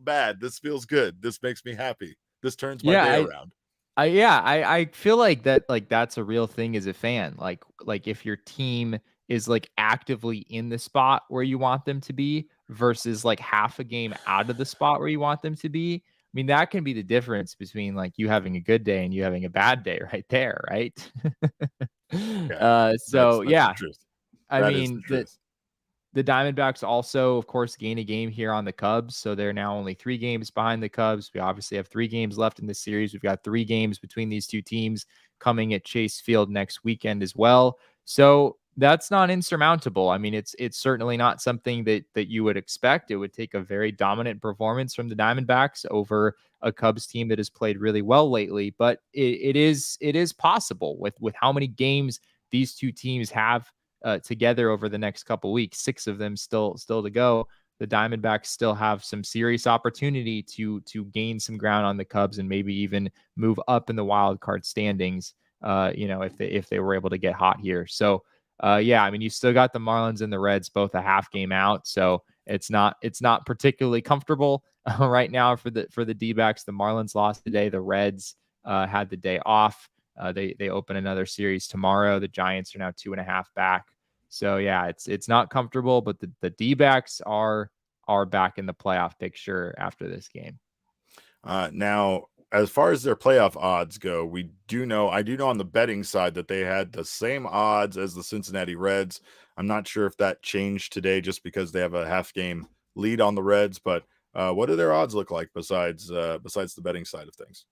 bad. This feels good. This makes me happy. This turns my day around. I feel like that's a real thing as a fan. Like if your team is like actively in the spot where you want them to be versus like half a game out of the spot where you want them to be. I mean, that can be the difference between like you having a good day and you having a bad day right there, right? Yeah, that's yeah, the truth. I That is the mean, truth. the Diamondbacks also, of course, gain a game here on the Cubs. So they're now only 3 games behind the Cubs. We obviously have 3 games left in this series. We've got 3 games between these two teams coming at Chase Field next weekend as well. So that's not insurmountable. I mean, it's certainly not something that you would expect. It would take a very dominant performance from the Diamondbacks over a Cubs team that has played really well lately. But it is possible with how many games these two teams have together over the next couple weeks. 6 of them still to go. The Diamondbacks still have some serious opportunity to gain some ground on the Cubs and maybe even move up in the wild card standings. If they were able to get hot here. So yeah, I mean, you still got the Marlins and the Reds both a half game out, so it's not particularly comfortable right now for the D-backs. The Marlins lost today. The Reds had the day off. They open another series tomorrow. The Giants are now 2.5 back. So yeah, it's not comfortable, but the D-backs are back in the playoff picture after this game. Now, as far as their playoff odds go, I do know on the betting side that they had the same odds as the Cincinnati Reds. I'm not sure if that changed today just because they have a half game lead on the Reds, but what do their odds look like besides the betting side of things?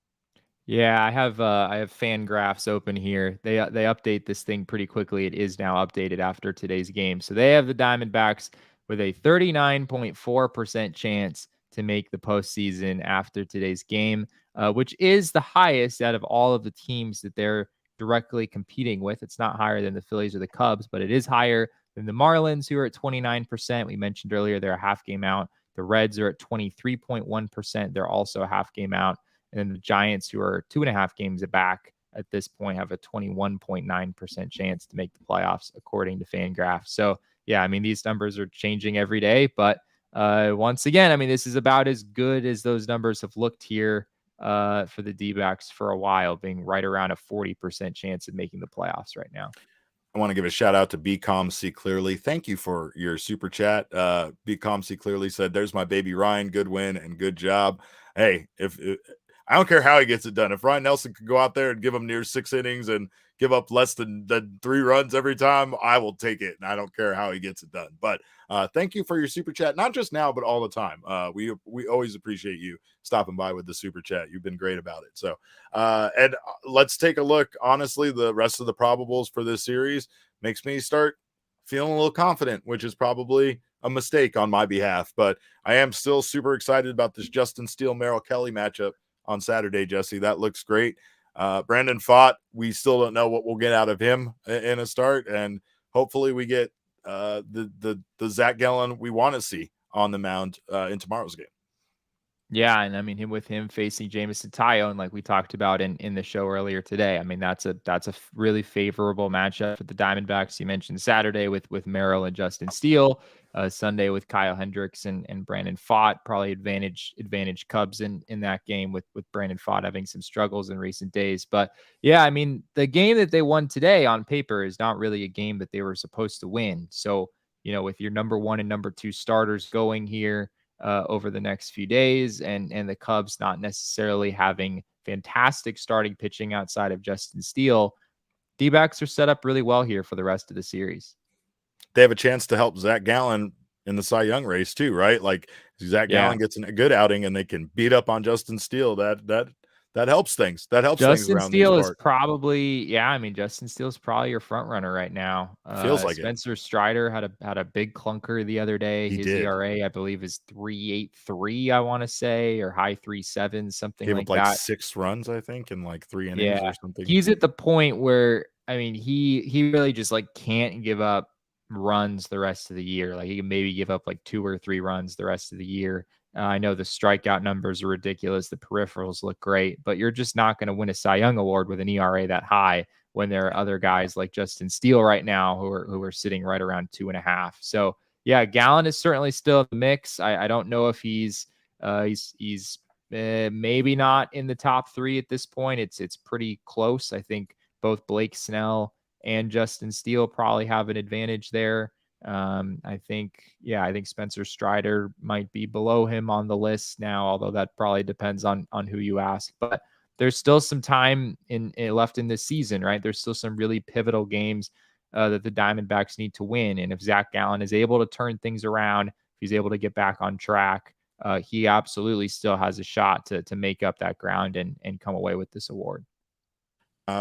Yeah, I have fan graphs open here. They update this thing pretty quickly. It is now updated after today's game. So they have the Diamondbacks with a 39.4% chance to make the postseason after today's game, which is the highest out of all of the teams that they're directly competing with. It's not higher than the Phillies or the Cubs, but it is higher than the Marlins, who are at 29%. We mentioned earlier they're a half game out. The Reds are at 23.1%. They're also a half game out. And then the Giants, who are 2.5 games back at this point, have a 21.9% chance to make the playoffs, according to FanGraphs. So, yeah, I mean, these numbers are changing every day. But once again, I mean, this is about as good as those numbers have looked here for the D-backs for a while, being right around a 40% chance of making the playoffs right now. I want to give a shout out to BCom See Clearly. Thank you for your super chat. BCom See Clearly said, "There's my baby Ryne. Good win and good job." Hey, I don't care how he gets it done. If Ryne Nelson could go out there and give him near 6 innings and give up less than 3 runs every time, I will take it. And I don't care how he gets it done. But thank you for your super chat, not just now, but all the time. We always appreciate you stopping by with the super chat. You've been great about it. So, and let's take a look. Honestly, the rest of the probables for this series makes me start feeling a little confident, which is probably a mistake on my behalf. But I am still super excited about this Justin Steele, Merrill Kelly matchup on Saturday, Jesse. That looks great. Brandon Pfaadt, we still don't know what we'll get out of him in a start, and hopefully we get the Zach Gallen we want to see on the mound in tomorrow's game. Yeah, and I mean with him facing Jameson Taillon, like we talked about in the show earlier today. I mean that's a really favorable matchup for the Diamondbacks. You mentioned Saturday with Merrill and Justin Steele, Sunday with Kyle Hendricks and Brandon Pfaadt. Probably advantage Cubs in that game with Brandon Pfaadt having some struggles in recent days. But yeah, I mean the game that they won today on paper is not really a game that they were supposed to win. So with your number 1 and number 2 starters going here over the next few days, and the Cubs not necessarily having fantastic starting pitching outside of Justin Steele, D-backs are set up really well here for the rest of the series. They have a chance to help Zach Gallen in the Cy Young race too, right? Like Zach Yeah. Gallen gets a good outing and they can beat up on Justin Steele. That helps things. That helps things Justin around these Steele is parts. probably, yeah, I mean, Justin Steele is probably your front runner right now. Feels like it. Spencer Strider had a big clunker the other day. He His did. ERA, I believe, is 3.83, I want to say, or high 3.7, something Gave like up like that. 6 runs, I think, in like 3 innings Yeah. or something. He's at the point where, I mean, he really just like can't give up runs the rest of the year. Like he can maybe give up like 2 or 3 runs the rest of the year. I know the strikeout numbers are ridiculous. The peripherals look great, but you're just not going to win a Cy Young award with an ERA that high when there are other guys like Justin Steele right now who are sitting right around 2.5. So yeah, Gallen is certainly still in the mix. I don't know if he's maybe not in the top 3 at this point. It's pretty close. I think both Blake Snell and Justin Steele probably have an advantage there. I think Spencer Strider might be below him on the list now, although that probably depends on who you ask. But there's still some time left in this season, right? There's still some really pivotal games that the Diamondbacks need to win. And if Zach Gallen is able to turn things around, if he's able to get back on track, he absolutely still has a shot to make up that ground and come away with this award.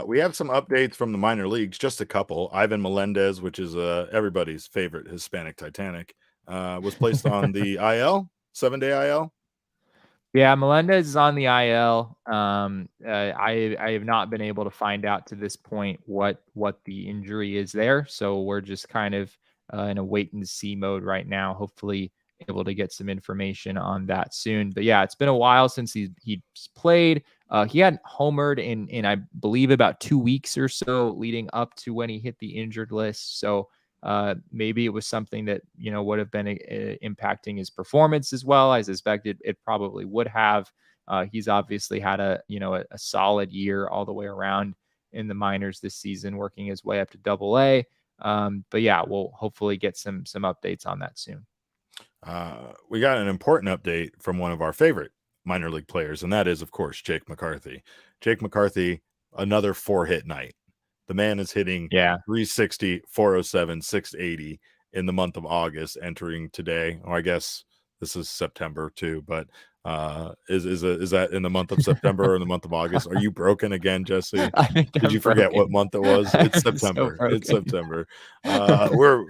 We have some updates from the minor leagues, just a couple. Ivan Melendez, which is everybody's favorite Hispanic Titanic, was placed on the IL, 7-day IL. Yeah, Melendez is on the IL. I have not been able to find out to this point what the injury is there, so we're just kind of in a wait and see mode right now. Hopefully, able to get some information on that soon. But yeah, it's been a while since he's played. He hadn't homered in I believe about 2 weeks or so leading up to when he hit the injured list. So maybe it was something that would have been impacting his performance as well. I suspect it probably would have. He's obviously had a solid year all the way around in the minors this season, working his way up to Double-A. But yeah, we'll hopefully get some updates on that soon. We got an important update from one of our favorite minor league players, and that is, of course, Jake McCarthy. Jake McCarthy, another 4-hit night. The man is hitting 360, 407, 680 in the month of August, entering today. Or I guess this is September too, but is that in the month of September or in the month of August? Are you broken again, Jesse? Did you forget what month it was? It's September. So it's September. We're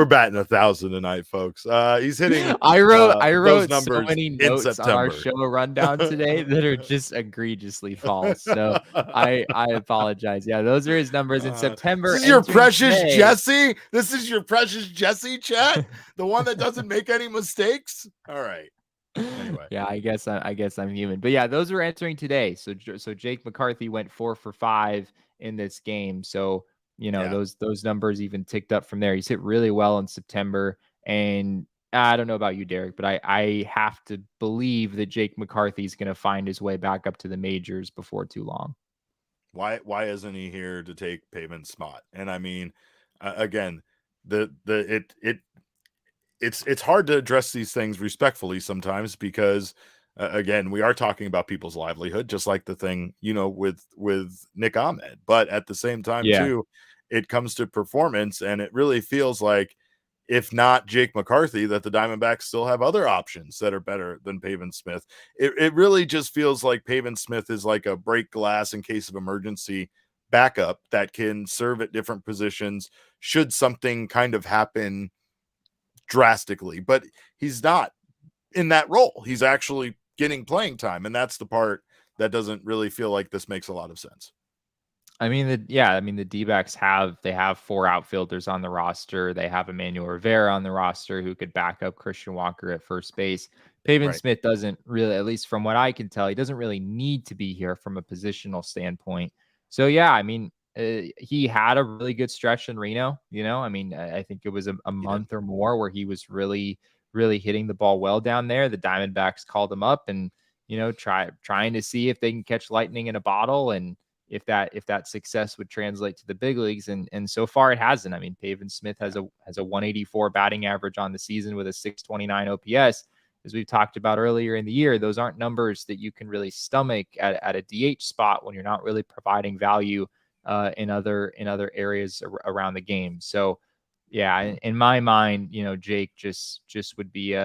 batting 1,000 tonight, folks. He's hitting. I wrote those numbers so many notes on our show rundown today that are just egregiously false. So I apologize. Yeah, those are his numbers in September. This is your precious Jesse. This is your precious Jesse, chat. The one that doesn't make any mistakes. All right. Anyway. Yeah, I guess I'm human. But yeah, those are entering today. So Jake McCarthy went 4 for 5 in this game. So, those numbers even ticked up from there. He's hit really well in September. And I don't know about you, Derek, but I have to believe that Jake McCarthy is going to find his way back up to the majors before too long. Why isn't he here to take Pavement's spot? And I mean, again, it's hard to address these things respectfully sometimes because again, we are talking about people's livelihood, just like the thing, with Nick Ahmed. But at the same time, too, it comes to performance, and it really feels like, if not Jake McCarthy, that the Diamondbacks still have other options that are better than Pavin Smith. It really just feels like Pavin Smith is like a break glass in case of emergency backup that can serve at different positions should something kind of happen drastically, but he's not in that role. He's actually getting playing time, and that's the part that doesn't really feel like this makes a lot of sense. I mean, the D-backs have 4 outfielders on the roster. They have Emmanuel Rivera on the roster who could back up Christian Walker at first base. Pavin Smith doesn't really, at least from what I can tell, he doesn't really need to be here from a positional standpoint. So yeah, I mean, he had a really good stretch in Reno. I mean, I think it was a month or more where he was really, really hitting the ball well down there. The Diamondbacks called him up and, trying to see if they can catch lightning in a bottle and if that success would translate to the big leagues. And so far it hasn't. I mean, Pavin Smith has a 184 batting average on the season with a 629 OPS. As we've talked about earlier in the year, those aren't numbers that you can really stomach at a DH spot when you're not really providing value in other areas around the game. So Yeah, in my mind, Jake just would be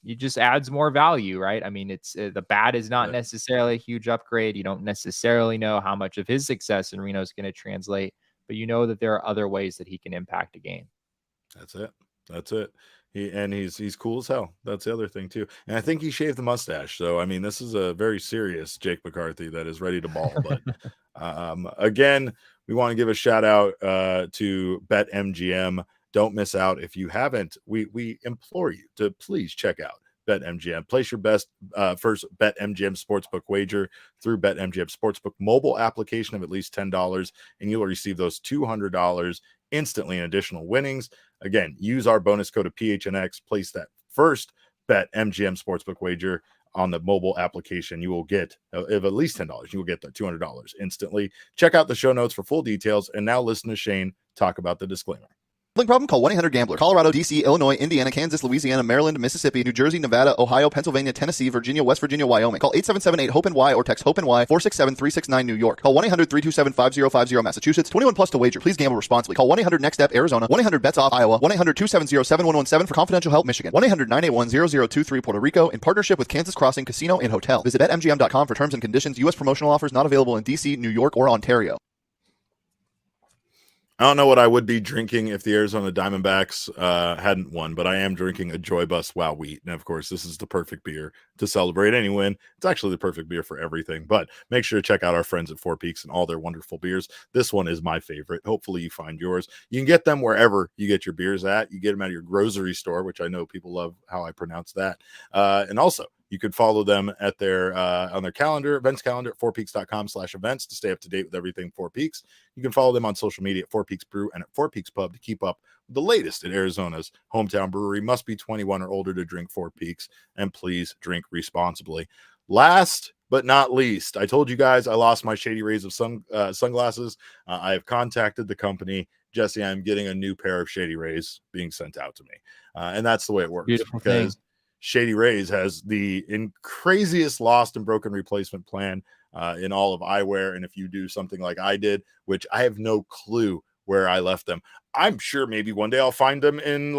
he just adds more value, right? I mean, it's the bat is not necessarily a huge upgrade. You don't necessarily know how much of his success in Reno is going to translate, but you know that there are other ways that he can impact a game. That's it. He's cool as hell. That's the other thing too. And I think he shaved the mustache. So I mean, this is a very serious Jake McCarthy that is ready to ball. But again, we want to give a shout out to BetMGM. Don't miss out. If you haven't, we implore you to please check out BetMGM. Place your best first BetMGM sportsbook wager through BetMGM Sportsbook mobile application of at least $10, and you'll receive those $200 instantly in additional winnings. Again, use our bonus code of PHNX. Place that first BetMGM Sportsbook wager on the mobile application. You will get, if at least $10, you will get the $200 instantly. Check out the show notes for full details. And now listen to Shane talk about the disclaimer. Problem? Call 1-800-GAMBLER. Colorado, D.C., Illinois, Indiana, Kansas, Louisiana, Maryland, Mississippi, New Jersey, Nevada, Ohio, Pennsylvania, Tennessee, Virginia, West Virginia, Wyoming. Call 877-8-HOPE-NY or text HOPE-NY 467-369 New York. Call 1-800-327-5050 Massachusetts. 21 plus to wager. Please gamble responsibly. Call 1-800-NEXT-STEP Arizona. 1-800-BETS-OFF Iowa. 1-800-270-7117 for confidential help Michigan. 1-800-981-0023 Puerto Rico in partnership with Kansas Crossing Casino and Hotel. Visit BetMGM.com for terms and conditions. U.S. promotional offers not available in D.C., New York, or Ontario. I don't know what I would be drinking if the Arizona Diamondbacks hadn't won, but I am drinking a Joy Bus Wow Wheat. And of course, this is the perfect beer to celebrate any win. It's actually the perfect beer for everything, but make sure to check out our friends at Four Peaks and all their wonderful beers. This one is my favorite. Hopefully you find yours. You can get them wherever you get your beers at. You get them at your grocery store, which I know people love how I pronounce that. And also, you could follow them at their on their events calendar at fourpeaks.com/events to stay up to date with everything Four Peaks. You can follow them on social media at Four Peaks Brew and at Four Peaks Pub to keep up with the latest in Arizona's hometown brewery. Must be 21 or older to drink Four Peaks, and please drink responsibly. Last but not least, I told you guys I lost my Shady Rays of sunglasses. I have contacted the company. Jesse, I'm getting a new pair of Shady Rays being sent out to me. And that's the way it works. Beautiful because thing. Shady Rays has the craziest lost and broken replacement plan in all of eyewear. And if you do something like I did, which I have no clue where I left them, I'm sure maybe one day I'll find them in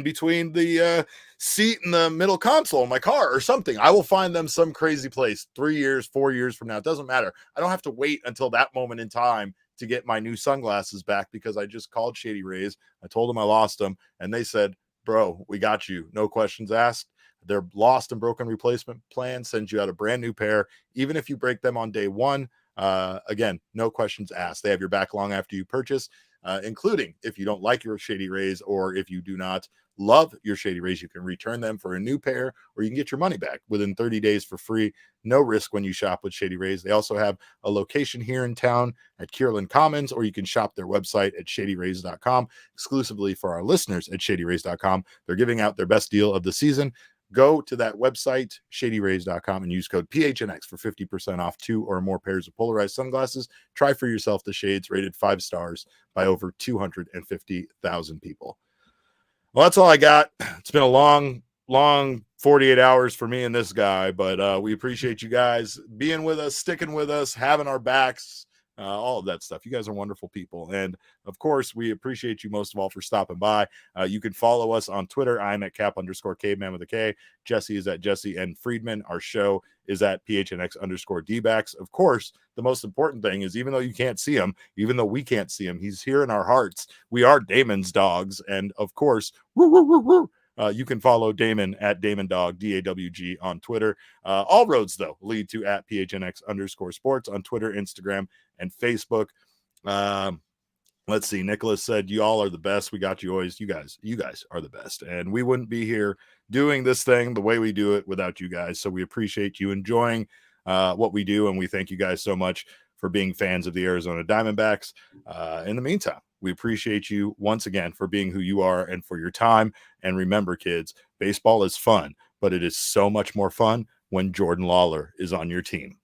between the seat and the middle console in my car or something. I will find them some crazy place 3 years, 4 years from now. It doesn't matter. I don't have to wait until that moment in time to get my new sunglasses back because I just called Shady Rays. I told them I lost them, and they said, bro, we got you. No questions asked. Their lost and broken replacement plan sends you out a brand new pair, even if you break them on day one. Again, no questions asked. They have your back long after you purchase, including if you don't like your Shady Rays or if you do not love your Shady Rays, you can return them for a new pair or you can get your money back within 30 days for free. No risk when you shop with Shady Rays. They also have a location here in town at Kierland Commons, or you can shop their website at shadyrays.com exclusively for our listeners at shadyrays.com. They're giving out their best deal of the season. Go to that website, shadyrays.com, and use code PHNX for 50% off 2 or more pairs of polarized sunglasses. Try for yourself the shades rated 5 stars by over 250,000 people. Well, that's all I got. It's been a long 48 hours for me and this guy, but we appreciate you guys being with us, sticking with us, having our backs, all of that stuff. You guys are wonderful people. And of course, we appreciate you most of all for stopping by. You can follow us on Twitter. I'm at Cap_caveman with a K. Jesse is at Jesse N. Friedman. Our show is at PHNX D-backs. Of course, the most important thing is even though you can't see him, even though we can't see him, he's here in our hearts. We are Damon's dogs. And of course, you can follow Damon at DamonDog, DAWG on Twitter. All roads, though, lead to at PHNX_sports on Twitter, Instagram, and Facebook. Let's see. Nicholas said, you all are the best. We got you always. You guys are the best. And we wouldn't be here doing this thing the way we do it without you guys. So we appreciate you enjoying what we do. And we thank you guys so much for being fans of the Arizona Diamondbacks. In the meantime, we appreciate you once again for being who you are and for your time. And remember, kids, baseball is fun, but it is so much more fun when Jordan Lawlar is on your team.